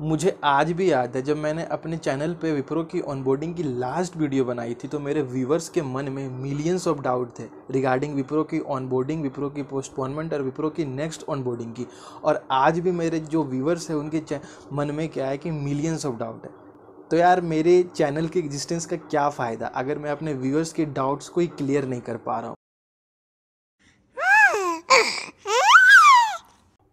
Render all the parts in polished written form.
मुझे आज भी याद है जब मैंने अपने चैनल पे विप्रो की ऑनबोर्डिंग की लास्ट वीडियो बनाई थी, तो मेरे व्यूवर्स के मन में मिलियंस ऑफ डाउट थे रिगार्डिंग विप्रो की ऑनबोर्डिंग, विप्रो की पोस्टपोनमेंट और विप्रो की नेक्स्ट ऑनबोर्डिंग की। और आज भी मेरे जो व्यूवर्स हैं उनके मन में क्या है कि मिलियंस ऑफ डाउट है। तो यार मेरे चैनल के एग्जिस्टेंस का क्या फ़ायदा अगर मैं अपने व्यूवर्स के डाउट्स को ही क्लियर नहीं कर पा रहा हूँ।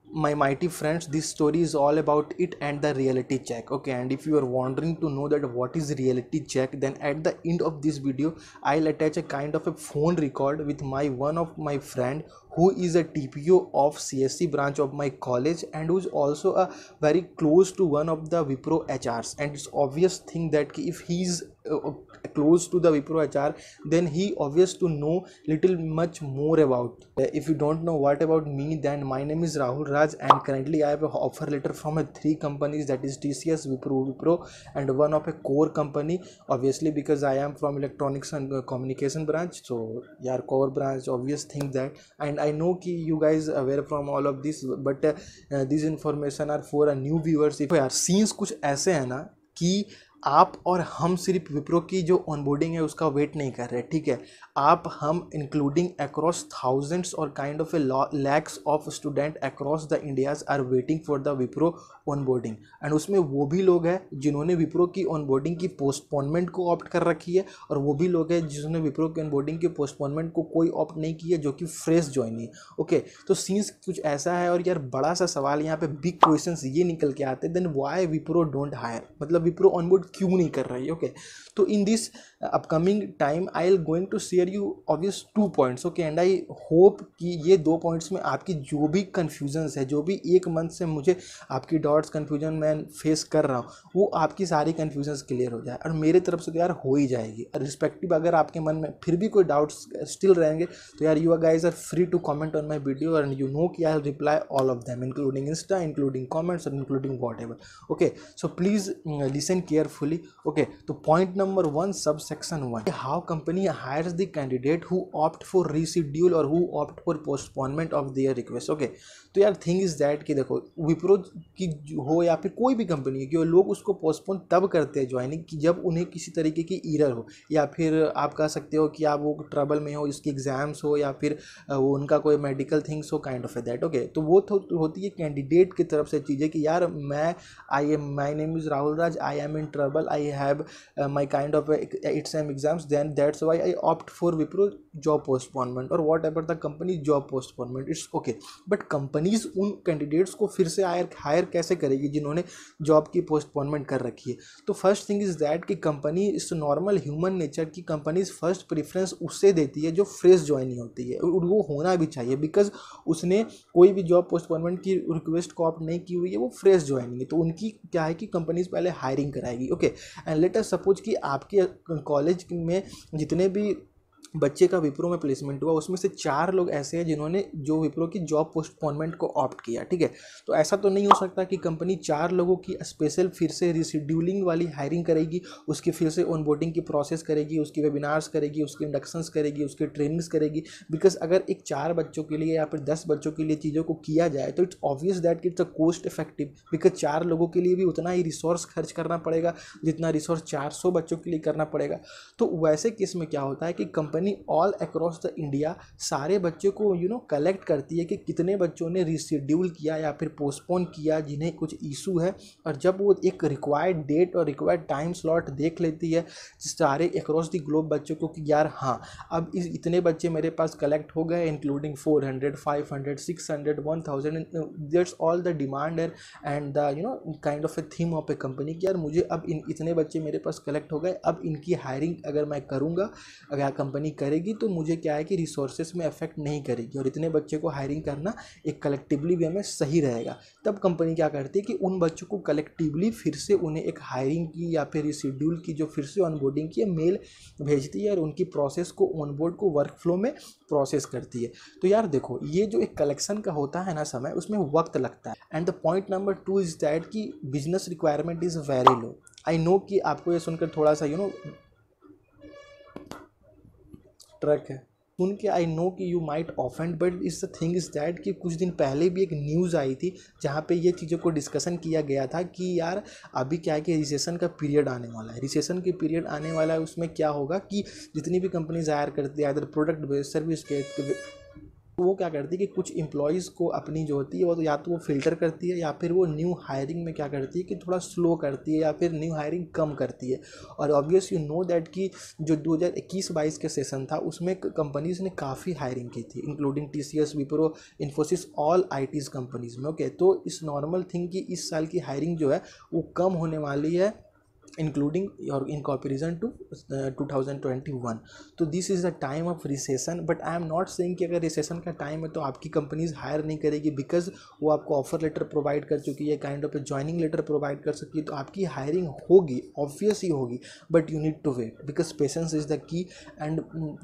My mighty friends, this story is all about it and the reality check. Okay, and if you are wondering to know that what is reality check, then at the end of this video I'll attach a kind of a phone record with my one of my friend who is a TPO of CSC branch of my college and who is also a very close to one of the Wipro HRs. And it's obvious thing that if he's close to the Wipro HR, then he obvious to know little much more about. If you don't know what about me, then my name is Rahul Raj and currently I have an offer letter from a 3 companies, that is TCS, Wipro and one of a core company, obviously because I am from electronics and communication branch. So yeah, core branch, obvious thing that. And I know कि you guys aware from all of this, but these information are for a new viewers. if यार scenes कुछ ऐसे हैं ना कि आप और हम सिर्फ विप्रो की जो ऑनबोर्डिंग है उसका वेट नहीं कर रहे, ठीक है। आप हम इंक्लूडिंग अक्रॉस थाउजेंड्स और kind of a lakhs of student across the India's are waiting for the Wipro onboarding. And उसमें वो भी लोग हैं जिन्होंने विप्रो की ऑनबोर्डिंग की पोस्टपोनमेंट को ऑप्ट कर रखी है, और वो भी लोग हैं जिन्होंने विप्रो की ऑनबोर्डिंग की पोस्टपोनमेंट को कोई ऑप्ट नहीं की है, जो कि फ्रेश ज्वाइन है। ओके, तो सीन्स कुछ ऐसा है। और यार बड़ा सा सवाल यहाँ पे, बिग क्वेश्चंस ये निकल के आते हैं, then why Wipro don't hire, मतलब विप्रो ऑनबोर्ड क्यों नहीं कर रही है। ओके, तो in this upcoming time I will going to share you obvious 2 points. Okay, and I hope कि ये 2 पॉइंट्स में आपकी जो भी कन्फ्यूजन्स है, जो भी 1 मंथ से मुझे आपकी डॉट्स कन्फ्यूजन मैं फेस कर रहा हूँ, वो आपकी सारी कन्फ्यूजन्स क्लियर हो जाए। और मेरे तरफ से तो यार हो ही जाएगी। रिस्पेक्टिव अगर आपके मन में फिर भी कोई डाउट्स स्टिल रहेंगे, तो यार you guys are free to comment on my video and you know कि I will reply all of them, including insta, including comments और including whatever. Okay, so please listen carefully. Okay, तो point number 1, subsection 1, how company hires the candidate who opt for reschedule और who opt for postponement of their request. Okay, तो यार thing is that कि देखो, विप्रो की हो या फिर कोई भी कंपनी है कि वो लोग उसको पोस्टपोन तब करते हैं ज्वाइनिंग कि जब उन्हें किसी तरीके की ईरर हो, या फिर आप कह सकते हो कि आप वो ट्रबल में हो, इसकी एग्जाम्स हो, या फिर वो उनका कोई मेडिकल थिंग्स हो, काइंड ऑफ दैट। ओके, तो वो होती है कैंडिडेट की तरफ से चीज़ें कि यार my name is Rahul Raj, I am in trouble, I have my kind of its exams, then that's why I opt for Wipro job postponement or whatever the company job postponement, it's okay। But companies उन candidates को फिर से higher कैसे करेगी जिन्होंने job की postponement कर रखी है। तो फर्स्ट थिंग इज दैट कि कंपनी इस नॉर्मल ह्यूमन नेचर की कंपनीज फर्स्ट प्रेफरेंस उससे देती है जो फ्रेश ज्वाइनिंग होती है, और वो होना भी चाहिए बिकॉज उसने कोई भी जॉब पोस्टपोनमेंट की रिक्वेस्ट को ऑप्ट नहीं की हुई है, वो फ्रेश ज्वाइनिंग है, तो उनकी क्या है कि कंपनीज पहले हायरिंग कराएगी। Okay, and let us suppose कि आपके कॉलेज में जितने भी बच्चे का विप्रो में प्लेसमेंट हुआ, उसमें से 4 लोग ऐसे हैं जिन्होंने जो विप्रो की जॉब पोस्टपोनमेंट को ऑप्ट किया, ठीक है। तो ऐसा तो नहीं हो सकता कि कंपनी 4 लोगों की स्पेशल फिर से रिशेड्यूलिंग वाली हायरिंग करेगी, उसकी फिर से ऑनबोर्डिंग की प्रोसेस करेगी, उसकी वेबिनार्स करेगी, उसके इंडक्शंस करेगी, उसके ट्रेनिंग्स करेगी। बिकॉज अगर एक 4 बच्चों के लिए या फिर 10 बच्चों के लिए चीज़ों को किया जाए तो it's obvious that it's a cost effective, because 4 लोगों के लिए भी उतना ही रिसोर्स खर्च करना पड़ेगा जितना रिसोर्स 400 बच्चों के लिए करना पड़ेगा। तो वैसे केस में क्या होता है कि company all across the India सारे बच्चों को कलेक्ट करती है कि कितने बच्चों ने रिशेड्यूल किया या फिर पोस्टपोन किया जिन्हें कुछ इशू है, और जब वो एक रिक्वायर्ड डेट और रिक्वायर्ड टाइम स्लॉट देख लेती है सारे अक्रॉस द ग्लोब बच्चों को कि यार हाँ, अब इतने बच्चे मेरे पास कलेक्ट हो गए, including 400, 500, 600, 1000, that's all the demand and the kind of A theme of A company कि यार मुझे अब इतने बच्चे मेरे पास कलेक्ट हो गए, अब इनकी हायरिंग अगर मैं करूँगा, अगर कंपनी करेगी तो मुझे क्या है कि रिसोर्सेज में अफेक्ट नहीं करेगी, और इतने बच्चे को हायरिंग करना एक कलेक्टिवली वे में सही रहेगा। तब कंपनी क्या करती है कि उन बच्चों को कलेक्टिवली फिर से उन्हें एक हायरिंग की या फिर रिशेड्यूल की जो फिर से ऑनबोर्डिंग की मेल भेजती है, और उनकी प्रोसेस को ऑनबोर्ड को वर्क फ्लो में प्रोसेस करती है। तो यार देखो, ये जो एक कलेक्शन का होता है ना समय, उसमें वक्त लगता है। And the point number 2 is that कि business requirement is very low. I know कि आपको ये सुनकर थोड़ा सा ट्रक है। सुन के आई नो कि यू माइट ऑफेंड, बट इस द थिंग इज़ दैट कि कुछ दिन पहले भी एक न्यूज़ आई थी जहाँ पे ये चीज़ों को डिस्कशन किया गया था कि यार अभी क्या है कि रिसेशन का पीरियड आने वाला है, रिसेशन के पीरियड आने वाला है, उसमें क्या होगा कि जितनी भी कंपनीज हायर करती है अदर प्रोडक्ट बेस्ड सर्विस के, तो वो क्या करती है कि कुछ एम्प्लॉयज़ को अपनी जो होती है वो तो या तो वो फ़िल्टर करती है या फिर वो न्यू हायरिंग में क्या करती है कि थोड़ा स्लो करती है या फिर न्यू हायरिंग कम करती है। और ऑब्वियस यू नो दैट कि जो 2021-22 के सेशन था उसमें कंपनीज़ ने काफ़ी हायरिंग की थी, including TCS, Wipro, Infosys, all ITs companies में। ओके, तो इस नॉर्मल थिंग कि इस साल की हायरिंग जो है वो कम होने वाली है, including or in comparison to 2021। तो this is the time of recession, but I am not saying कि अगर रिसेशन का टाइम है तो आपकी कंपनीज हायर नहीं करेगी, बिकॉज वो आपको ऑफर लेटर प्रोवाइड कर चुकी है, kind of a joining letter provide कर सकती है, तो आपकी हायरिंग होगी, ऑब्वियस ही होगी, but you need to wait because patience is the key. And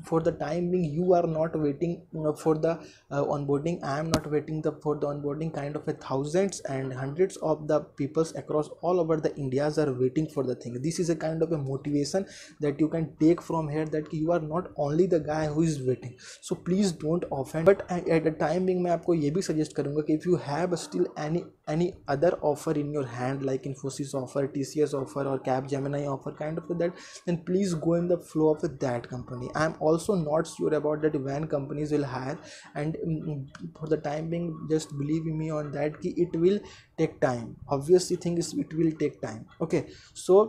for the time being you are not waiting for the onboarding, I am not waiting for the onboarding, kind of a thousands and hundreds of the peoples across all over the Indias are waiting for the thing. This is a kind of a motivation that you can take from here, that you are not only the guy who is waiting, so please don't offend, but at the time being मैं आपको ये भी suggest करूँगा कि if you have still any other offer in your hand like Infosys offer, TCS offer or Capgemini offer, kind of that, then please go in the flow of that company. I am also not sure about that when companies will hire, and for the time being just believe me on that कि it will take time, obviously thing is it will take time. Okay, so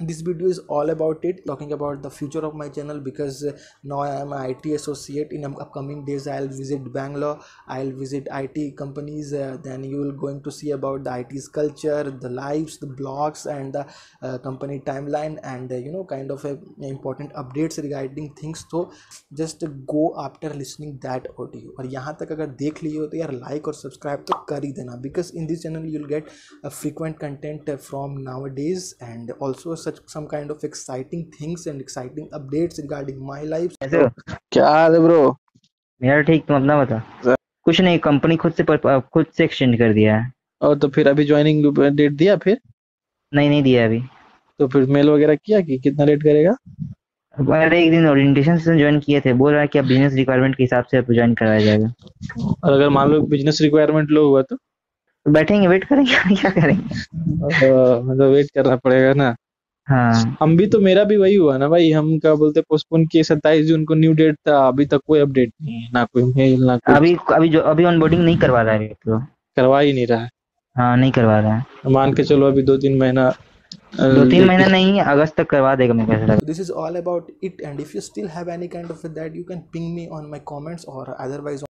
this video is all about it, talking about the future of my channel, because now I am an IT associate. In upcoming days I'll visit Bangalore, I'll visit IT companies, then you will going to see about the IT's culture, the lives, the blogs, and the company timeline, and kind of important updates regarding things. So just go after listening that audio, और यहाँ तक अगर देख लिए हो तो यार like और सब्सक्राइब तो कर ही देना, because in this channel you'll get a frequent content from nowadays, and also such some kind of exciting things and exciting updates regarding my life. कैसे हो? क्या हाल है ब्रो? मेरा ठीक, तुम अपना बता। कुछ नहीं, कंपनी खुद से एक्सटेंड कर दिया है। और तो फिर अभी ज्वाइनिंग डेट दिया फिर? नहीं दिया अभी। तो फिर मेल वगैरह किया कि कितना लेट करेगा? अरे एक दिन ओरिएंटेशन सेशन ज्वाइन किए थे, बोल रहा है कि अब बिजनेस रिक्वायरमेंट के हिसाब से ज्वाइन कराया जाएगा। और अगर मान लो बिजनेस रिक्वायरमेंट लो हुआ तो बैठेंगे, वेट करेंगे क्या करेंगे। मतलब वेट करना पड़ेगा ना। हाँ, हम भी तो, मेरा भी वही हुआ ना भाई, हम क्या बोलते पोस्टपोन किए, 27 जून को न्यू डेट था, अभी तक कोई अपडेट नहीं है, ना कोई मेल ना कुछ। अभी ऑनबोर्डिंग नहीं करवा रहा है तो। करवा ही नहीं रहा है। हाँ, नहीं करवा रहा है। मान के चलो अभी 2-3 महीना 2-3 महीना नहीं, अगस्त तक करवा देगा मेरे कैसे लगा। So this is all about it, and if you still have any kind of that, you can ping me on my comments or otherwise